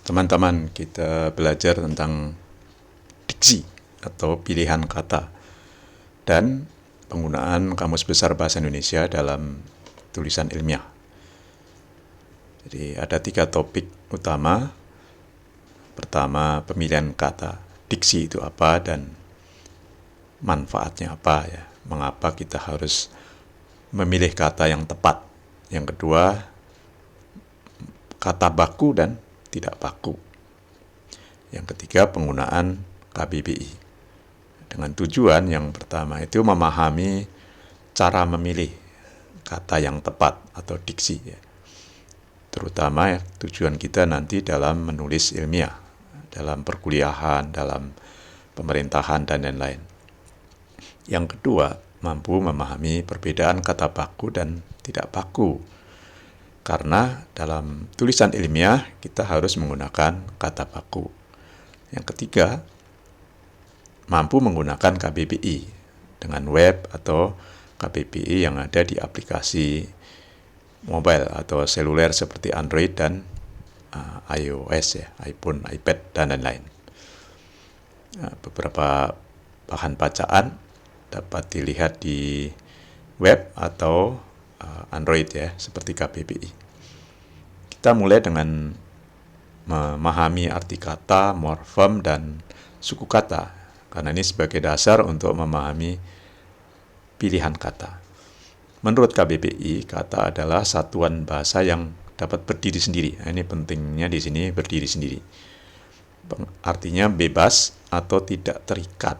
Teman-teman, kita belajar tentang diksi atau pilihan kata dan penggunaan Kamus Besar Bahasa Indonesia dalam tulisan ilmiah. Jadi ada 3 topik utama. Pertama, pemilihan kata. Diksi itu apa dan manfaatnya apa ya? Mengapa kita harus memilih kata yang tepat? Yang kedua, kata baku dan tidak baku. Yang ketiga, penggunaan KBBI. Dengan tujuan yang pertama itu memahami cara memilih kata yang tepat atau diksi ya. Terutama ya, tujuan kita nanti dalam menulis ilmiah, dalam perkuliahan, dalam pemerintahan dan lain-lain. Yang kedua, mampu memahami perbedaan kata baku dan tidak baku. Karena dalam tulisan ilmiah kita harus menggunakan kata baku. Yang ketiga, mampu menggunakan KBBI dengan web atau KBBI yang ada di aplikasi mobile atau seluler seperti Android dan iOS ya, iPhone, iPad dan lain-lain. Beberapa bahan bacaan dapat dilihat di web atau Android ya, seperti KBBI. Kita mulai dengan memahami arti kata, morfem, dan suku kata, karena ini sebagai dasar untuk memahami pilihan kata. Menurut KBBI, kata adalah satuan bahasa yang dapat berdiri sendiri. Nah, ini pentingnya di sini berdiri sendiri. Artinya bebas atau tidak terikat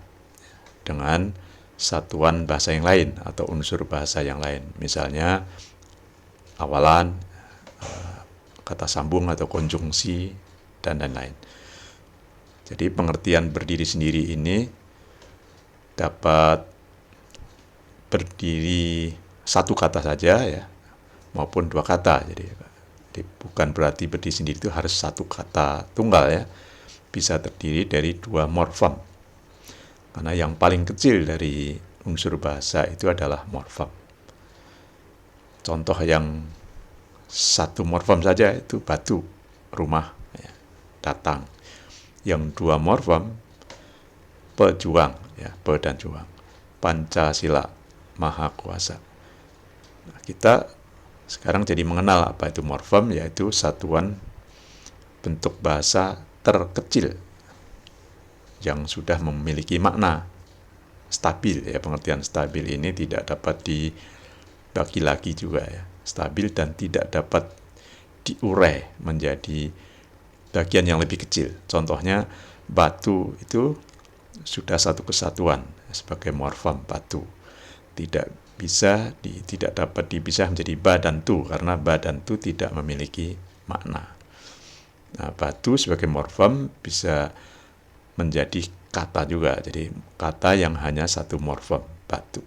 dengan satuan bahasa yang lain atau unsur bahasa yang lain. Misalnya awalan, kata sambung atau konjungsi, dan lain-lain. Jadi pengertian berdiri sendiri ini dapat berdiri satu kata saja ya, maupun 2 kata. Jadi bukan berarti berdiri sendiri itu harus satu kata tunggal ya. Bisa terdiri dari 2 morfem. Karena yang paling kecil dari unsur bahasa itu adalah morfem. Contoh yang 1 morfem saja itu batu, rumah, ya, datang. Yang 2 morfem, pejuang, ya, pe dan juang. Pancasila, maha kuasa. Nah, kita sekarang jadi mengenal apa itu morfem, yaitu satuan bentuk bahasa terkecil yang sudah memiliki makna stabil ya. Pengertian stabil ini tidak dapat dibagi lagi juga ya. Stabil dan tidak dapat diurai menjadi bagian yang lebih kecil. Contohnya batu itu sudah satu kesatuan sebagai morfem batu. Tidak dapat dipisah menjadi ba dan tu, karena ba dan tu tidak memiliki makna. Nah, batu sebagai morfem bisa menjadi kata juga. Jadi kata yang hanya 1 morfem, batu.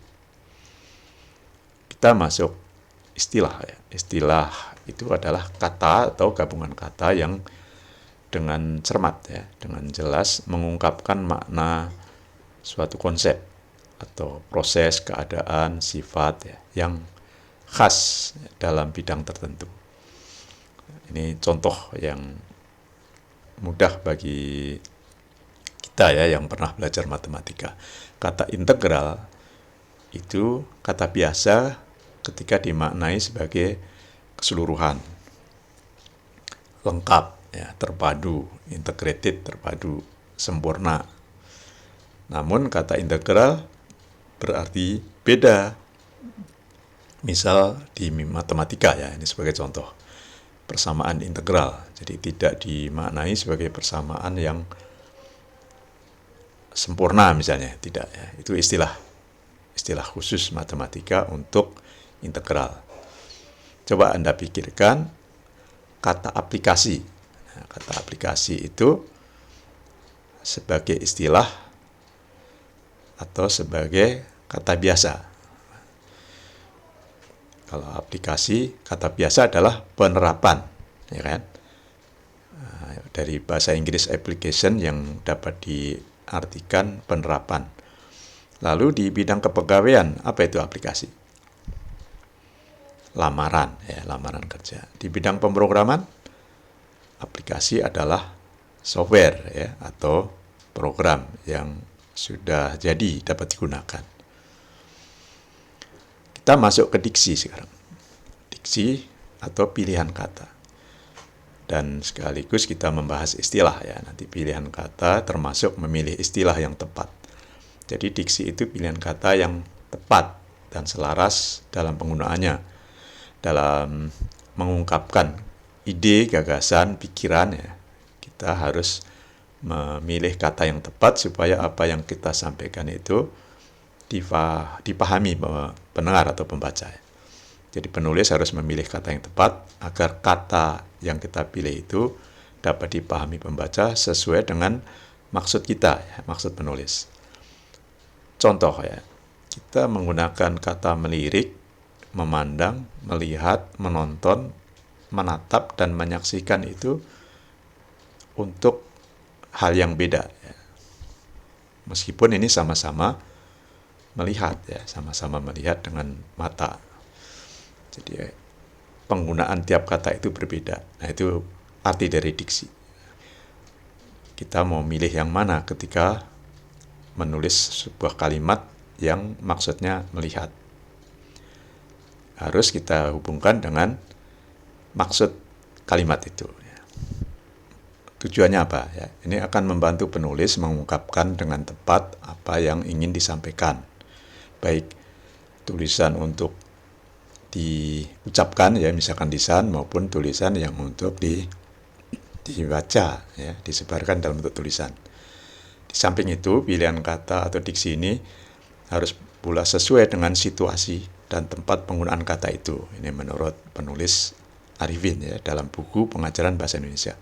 Kita masuk istilah ya. Istilah itu adalah kata atau gabungan kata yang dengan cermat ya, dengan jelas mengungkapkan makna suatu konsep atau proses, keadaan, sifat ya, yang khas dalam bidang tertentu. Ini contoh yang mudah bagi kita ya yang pernah belajar matematika. Kata integral itu kata biasa ketika dimaknai sebagai keseluruhan, lengkap ya, terpadu, integrated, terpadu, sempurna. Namun kata integral berarti beda. Misal di matematika ya, ini sebagai contoh. Persamaan integral, jadi tidak dimaknai sebagai persamaan yang sempurna misalnya, tidak ya. Itu istilah khusus matematika untuk integral. Coba Anda pikirkan kata aplikasi. Nah, kata aplikasi itu sebagai istilah atau sebagai kata biasa. Kalau aplikasi, kata biasa adalah penerapan, ya kan? Dari bahasa Inggris application yang dapat diartikan penerapan. Lalu di bidang kepegawaian, apa itu aplikasi? Lamaran, ya, lamaran kerja. Di bidang pemrograman, aplikasi adalah software ya, atau program yang sudah jadi dapat digunakan. Kita masuk ke diksi sekarang. Diksi atau pilihan kata. Dan sekaligus kita membahas istilah ya. Nanti pilihan kata termasuk memilih istilah yang tepat. Jadi diksi itu pilihan kata yang tepat dan selaras dalam penggunaannya, dalam mengungkapkan ide, gagasan, pikiran ya. Kita harus memilih kata yang tepat supaya apa yang kita sampaikan itu dipahami pendengar atau pembaca. Jadi penulis harus memilih kata yang tepat agar kata yang kita pilih itu dapat dipahami pembaca sesuai dengan maksud kita, ya, maksud penulis. Contoh ya, kita menggunakan kata melirik, memandang, melihat, menonton, menatap, dan menyaksikan itu untuk hal yang beda. Ya. Meskipun ini sama-sama melihat, ya, sama-sama melihat dengan mata. Jadi penggunaan tiap kata itu berbeda. Nah, itu arti dari diksi. Kita mau milih yang mana ketika menulis sebuah kalimat yang maksudnya melihat. Harus kita hubungkan dengan maksud kalimat itu. Tujuannya apa? Ya, ini akan membantu penulis mengungkapkan dengan tepat apa yang ingin disampaikan. Baik tulisan untuk diucapkan ya, misalkan lisan, maupun tulisan yang untuk dibaca ya, disebarkan dalam bentuk tulisan. Di samping itu, pilihan kata atau diksi ini harus pula sesuai dengan situasi dan tempat penggunaan kata itu. Ini menurut penulis Arifin ya, dalam buku Pengajaran Bahasa Indonesia.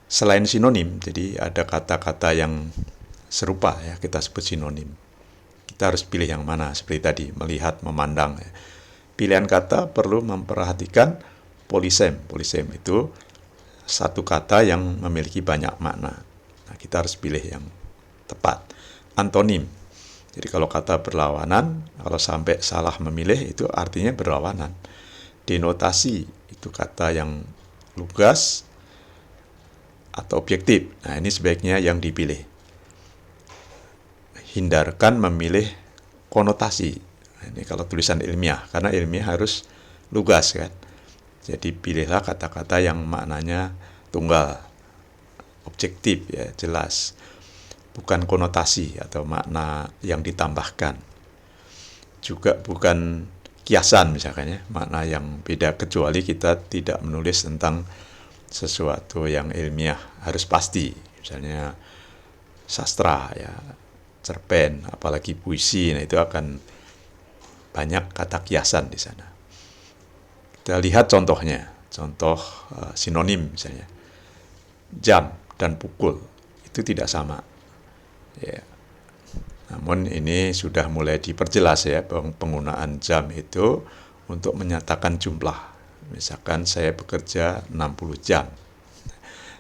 Selain sinonim, jadi ada kata-kata yang serupa ya, kita sebut sinonim. Kita harus pilih yang mana, seperti tadi, melihat, memandang ya. Pilihan kata perlu memperhatikan polisem. Polisem itu satu kata yang memiliki banyak makna. Nah, kita harus pilih yang tepat. Antonim. Jadi kalau kata berlawanan, kalau sampai salah memilih itu artinya berlawanan. Denotasi itu kata yang lugas atau objektif. Nah, ini sebaiknya yang dipilih. Hindarkan memilih konotasi. Ini kalau tulisan ilmiah, karena ilmiah harus lugas kan. Jadi pilihlah kata-kata yang maknanya tunggal, objektif ya, jelas. Bukan konotasi atau makna yang ditambahkan. Juga bukan kiasan misalkan ya, makna yang beda, kecuali kita tidak menulis tentang sesuatu yang ilmiah, harus pasti. Misalnya sastra ya, cerpen, apalagi puisi, nah itu akan banyak kata kiasan di sana. Kita lihat contohnya, contoh sinonim misalnya. Jam dan pukul itu tidak sama. Ya. Namun ini sudah mulai diperjelas ya, penggunaan jam itu untuk menyatakan jumlah. Misalkan saya bekerja 60 jam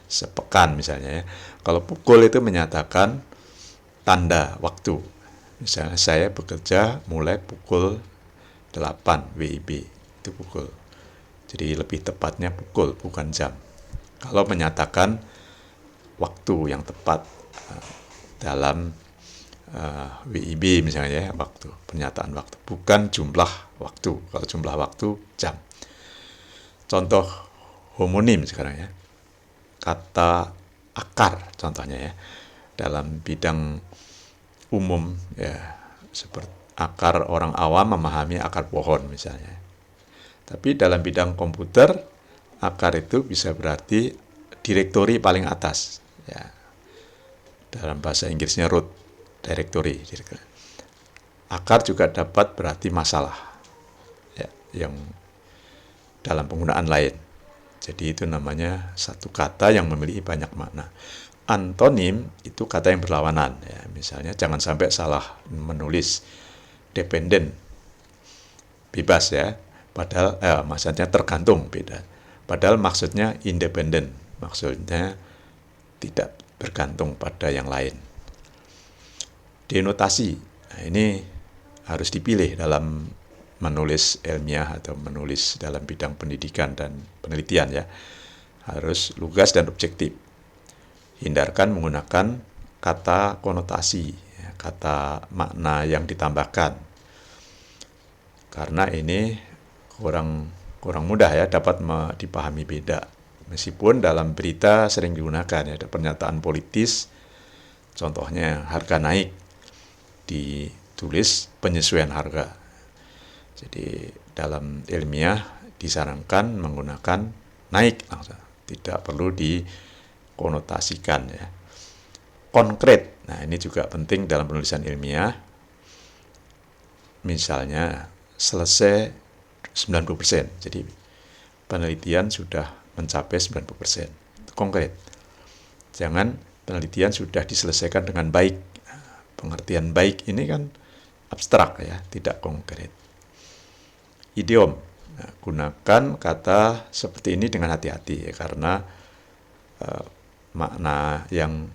sepekan misalnya ya. Kalau pukul itu menyatakan tanda waktu. Misalnya saya bekerja mulai pukul 8 WIB, itu pukul. Jadi lebih tepatnya pukul, bukan jam. Kalau menyatakan waktu yang tepat dalam WIB misalnya ya, waktu, pernyataan waktu, bukan jumlah waktu. Kalau jumlah waktu, jam. Contoh homonim sekarang ya. Kata akar contohnya ya. Dalam bidang umum ya, seperti akar, orang awam memahami akar pohon misalnya. Tapi dalam bidang komputer, akar itu bisa berarti direktori paling atas ya. Dalam bahasa Inggrisnya root, directory. Akar juga dapat berarti masalah ya, yang dalam penggunaan lain. Jadi itu namanya satu kata yang memiliki banyak makna. Antonim itu kata yang berlawanan ya. Misalnya jangan sampai salah menulis dependen, bebas ya, padahal maksudnya tergantung, beda. Padahal maksudnya independen, maksudnya tidak bergantung pada yang lain. Denotasi, nah ini harus dipilih dalam menulis ilmiah atau menulis dalam bidang pendidikan dan penelitian ya. harus lugas dan objektif. Hindarkan menggunakan kata konotasi, kata makna yang ditambahkan. Karena ini kurang mudah ya dapat dipahami beda. Meskipun dalam berita sering digunakan ya, ada pernyataan politis, contohnya harga naik, ditulis penyesuaian harga. Jadi dalam ilmiah disarankan menggunakan naik langsung, tidak perlu dikonotasikan ya. Konkret, nah ini juga penting dalam penulisan ilmiah. Misalnya selesai 90%, jadi penelitian sudah mencapai 90%, itu konkret. Jangan penelitian sudah diselesaikan dengan baik. Pengertian baik ini kan abstrak ya, tidak konkret. Idiom, nah, gunakan kata seperti ini dengan hati-hati ya, karena makna yang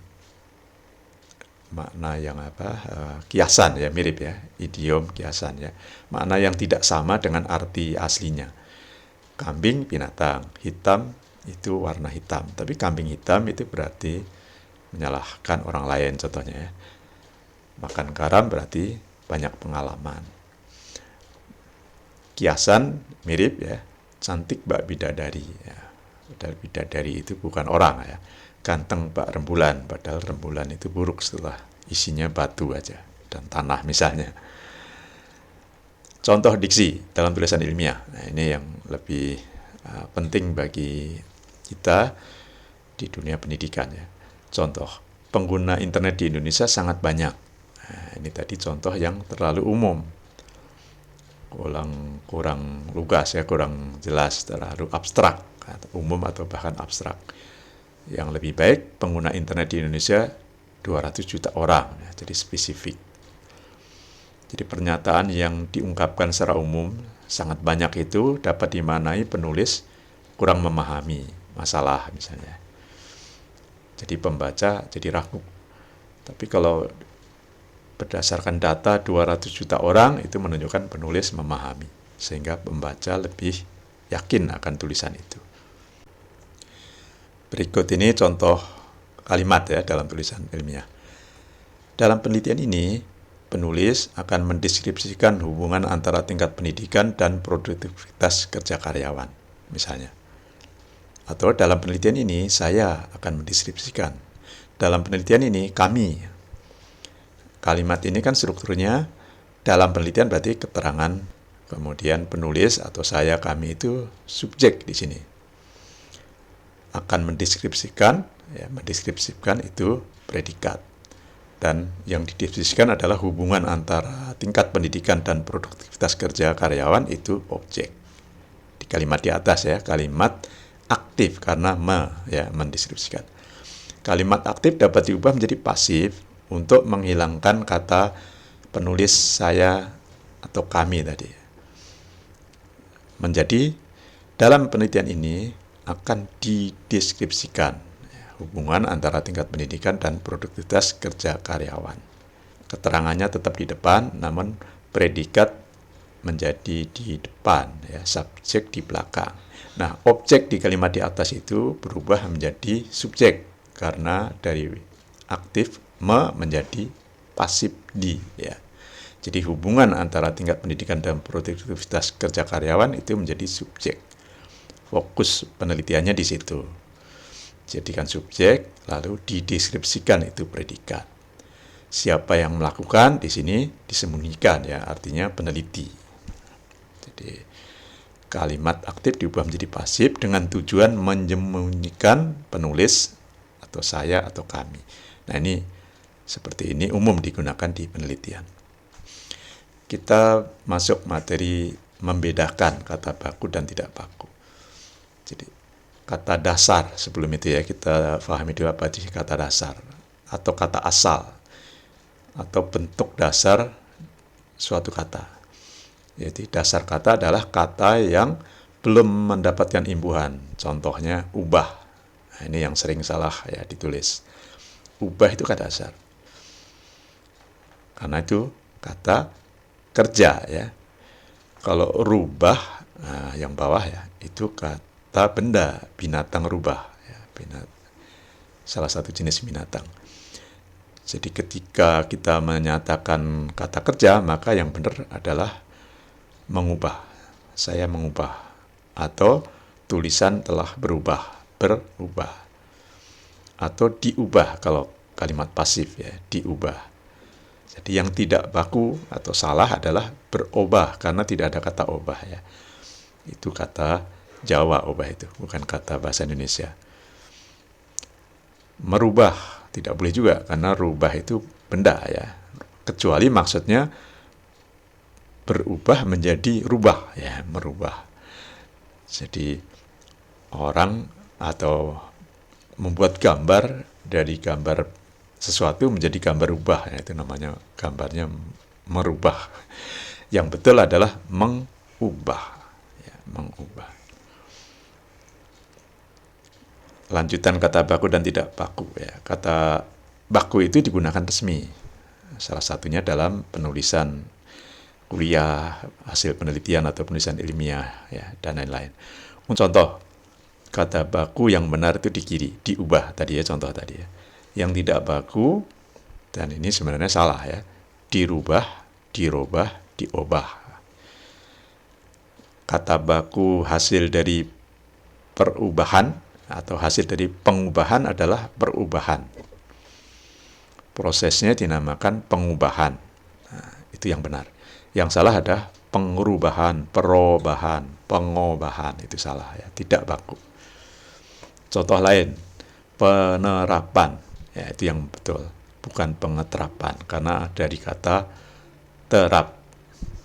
kiasan ya, mirip ya, idiom kiasan ya, makna yang tidak sama dengan arti aslinya. Kambing binatang, hitam itu warna hitam, tapi kambing hitam itu berarti menyalahkan orang lain, contohnya ya. Makan garam berarti banyak pengalaman. Kiasan mirip ya, cantik bak bidadari ya. Padahal bidadari itu bukan orang ya. Ganteng bak rembulan, padahal rembulan itu buruk setelah isinya batu aja dan tanah misalnya. Contoh diksi dalam tulisan ilmiah. Nah, ini yang lebih penting bagi kita di dunia pendidikan ya. Contoh, pengguna internet di Indonesia sangat banyak. Nah, ini tadi contoh yang terlalu umum. Kurang lugas ya, kurang jelas, terlalu abstrak, umum atau bahkan abstrak. Yang lebih baik pengguna internet di Indonesia 200 juta orang, ya, jadi spesifik. Jadi pernyataan yang diungkapkan secara umum sangat banyak itu dapat dimaknai penulis kurang memahami masalah misalnya. Jadi pembaca jadi ragu. Tapi kalau berdasarkan data 200 juta orang itu menunjukkan penulis memahami, sehingga pembaca lebih yakin akan tulisan itu. Berikut ini contoh kalimat ya dalam tulisan ilmiah. Dalam penelitian ini, penulis akan mendeskripsikan hubungan antara tingkat pendidikan dan produktivitas kerja karyawan, misalnya. Atau dalam penelitian ini, saya akan mendeskripsikan. Dalam penelitian ini, kami. Kalimat ini kan strukturnya dalam penelitian berarti keterangan, kemudian penulis atau saya, kami itu subjek di sini. Akan mendeskripsikan, ya, mendeskripsikan itu predikat. Dan yang dideskripsikan adalah hubungan antara tingkat pendidikan dan produktivitas kerja karyawan itu objek. Di kalimat di atas ya, kalimat aktif karena mendeskripsikan. Kalimat aktif dapat diubah menjadi pasif untuk menghilangkan kata penulis saya atau kami tadi. Menjadi dalam penelitian ini akan dideskripsikan hubungan antara tingkat pendidikan dan produktivitas kerja karyawan. Keterangannya tetap di depan, namun predikat menjadi di depan, ya, subjek di belakang. Nah, objek di kalimat di atas itu berubah menjadi subjek karena dari aktif menjadi pasif di, ya. Jadi hubungan antara tingkat pendidikan dan produktivitas kerja karyawan itu menjadi subjek. Fokus penelitiannya di situ. Jadikan subjek, lalu dideskripsikan itu predikat. Siapa yang melakukan di sini disembunyikan, ya, artinya peneliti. Jadi kalimat aktif diubah menjadi pasif dengan tujuan menyembunyikan penulis atau saya atau kami. Nah, ini seperti ini umum digunakan di penelitian. Kita masuk materi membedakan kata baku dan tidak baku. Jadi kata dasar sebelum itu ya, kita pahami dulu apa itu kata dasar atau kata asal atau bentuk dasar suatu kata. Jadi dasar kata adalah kata yang belum mendapatkan imbuhan. Contohnya ubah. Nah, ini yang sering salah ya ditulis. Ubah itu kata dasar. Karena itu kata kerja ya. Kalau rubah, nah yang bawah ya, itu kata benda, binatang rubah, ya, salah satu jenis binatang. Jadi ketika kita menyatakan kata kerja, maka yang benar adalah mengubah. Saya mengubah. Atau tulisan telah berubah. Atau diubah kalau kalimat pasif, ya, diubah. Jadi yang tidak baku atau salah adalah berubah, karena tidak ada kata ubah, ya. Itu kata Jawa, ubah itu, bukan kata bahasa Indonesia. Merubah tidak boleh juga, karena rubah itu benda, ya. Kecuali maksudnya berubah menjadi rubah, ya, merubah. Jadi orang atau membuat gambar dari gambar sesuatu menjadi gambar rubah, ya, itu namanya gambarnya merubah. Yang betul adalah mengubah, ya, mengubah. Lanjutan kata baku dan tidak baku, ya. Kata baku itu digunakan resmi. Salah satunya dalam penulisan kuliah, hasil penelitian atau penulisan ilmiah, ya, dan lain-lain. Contoh, kata baku yang benar itu di kiri, diubah tadi, ya, contoh tadi, ya. Yang tidak baku, dan ini sebenarnya salah, ya, dirubah, dirobah, diobah. Kata baku hasil dari perubahan atau hasil dari pengubahan adalah perubahan. Prosesnya dinamakan pengubahan. Nah, itu yang benar. Yang salah ada pengubahan, perubahan, pengobahan, itu salah, ya, tidak baku. Contoh lain, penerapan, ya, itu yang betul, bukan pengeterapan, karena dari kata terap,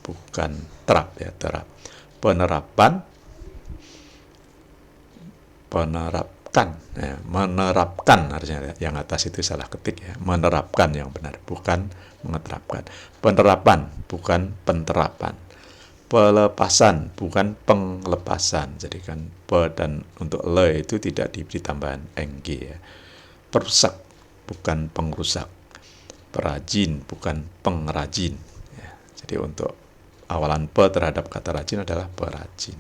bukan terap, ya, terap. Penerapan, penerapkan, ya, menerapkan harusnya, yang atas itu salah ketik, ya, menerapkan yang benar, bukan mengeterapkan. Penerapan bukan penterapan. Pelepasan bukan penglepasan. Jadi kan pe dan untuk le itu tidak diberi tambahan eng, ya. Perusak bukan pengrusak. Perajin bukan pengrajin, ya. Jadi untuk awalan pe terhadap kata rajin adalah perajin.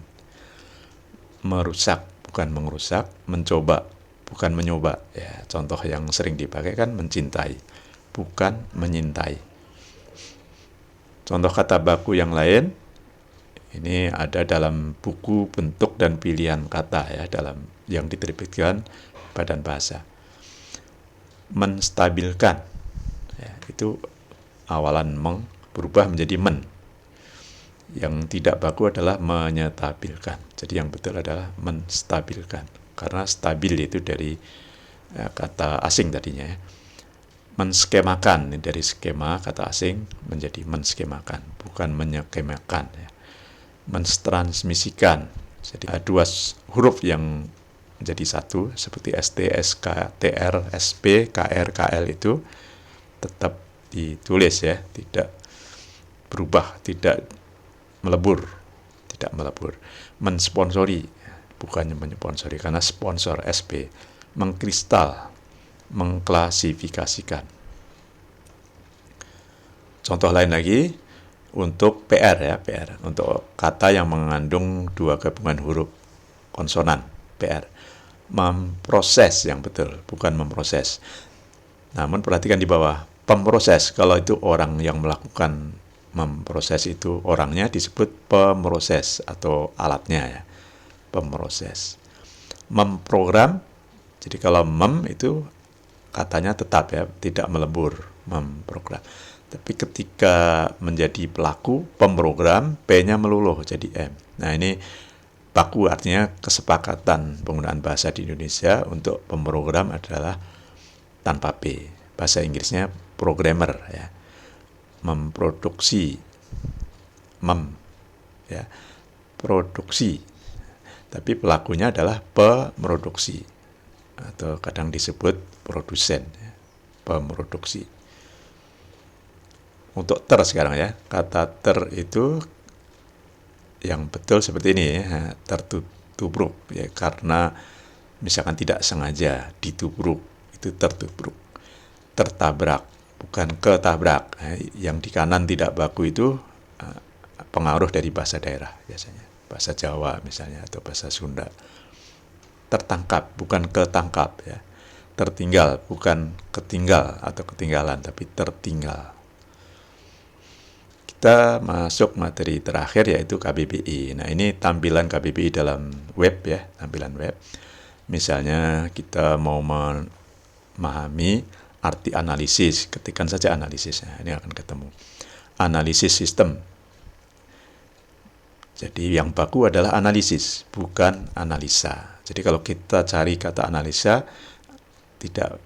Merusak bukan mengerusak. Mencoba bukan menyoba, ya. Contoh yang sering dipakai kan mencintai, bukan menyintai. Contoh kata baku yang lain, ini ada dalam buku bentuk dan pilihan kata, ya, dalam yang diterbitkan Badan Bahasa. Menstabilkan, ya, itu awalan meng berubah menjadi men. Yang tidak baku adalah menyetabilkan. Jadi yang betul adalah menstabilkan, karena stabil itu dari kata asing tadinya, ya. Menskemakan, dari skema kata asing menjadi menskemakan, bukan menyekemakan, ya. Mentransmisikan, jadi dua huruf yang menjadi satu, seperti ST, SK, TR, SP, KR, KL itu tetap ditulis, ya, tidak berubah, tidak melebur. Mensponsori, bukannya menyponsori, karena sponsor SP. Mengkristal, mengklasifikasikan. Contoh lain lagi untuk PR, ya, PR untuk kata yang mengandung dua gabungan huruf konsonan, PR. Memproses yang betul, bukan memproses. Namun perhatikan di bawah, pemproses, kalau itu orang yang melakukan memproses, itu orangnya disebut pemroses atau alatnya, ya, pemroses. Memprogram, jadi kalau itu katanya tetap, ya, tidak melebur, memprogram. Tapi ketika menjadi pelaku pemrogram, P-nya meluluh jadi M. Nah, ini baku, artinya kesepakatan penggunaan bahasa di Indonesia untuk pemrogram adalah tanpa P. Bahasa Inggrisnya programmer, ya. Memproduksi, ya, produksi. Tapi pelakunya adalah peproduksi, atau kadang disebut produsen, ya, peproduksi. Untuk ter sekarang, ya, kata ter itu yang betul seperti ini, ya, tertubruk, ya, karena misalkan tidak sengaja ditubruk, itu tertubruk. Tertabrak bukan ketabrak, ya. Yang di kanan tidak baku itu pengaruh dari bahasa daerah biasanya, bahasa Jawa misalnya atau bahasa Sunda. tertangkap, bukan ketangkap ya. Tertinggal, bukan ketinggal atau ketinggalan, tapi tertinggal. Kita masuk materi terakhir yaitu KBBI. Nah, ini tampilan KBBI dalam web ya, tampilan web. Misalnya kita mau memahami arti analisis, ketikkan saja analisis. Nah, ini akan ketemu. Analisis sistem. Jadi yang baku adalah analisis, bukan analisa. Jadi kalau kita cari kata analisa, tidak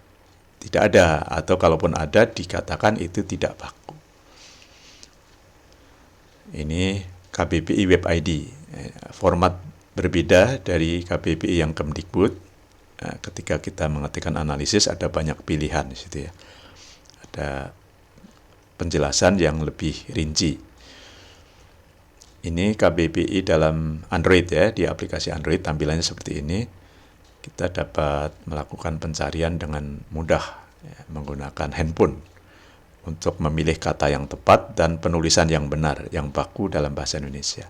ada, atau kalaupun ada dikatakan itu tidak baku. Ini KBBI Web ID, format berbeda dari KBBI yang Kemdikbud. Ketika kita mengetikkan analisis ada banyak pilihan di situ ya. Ada penjelasan yang lebih rinci. Ini KBBI dalam Android ya, di aplikasi Android tampilannya seperti ini. Kita dapat melakukan pencarian dengan mudah ya, menggunakan handphone untuk memilih kata yang tepat dan penulisan yang benar, yang baku dalam bahasa Indonesia.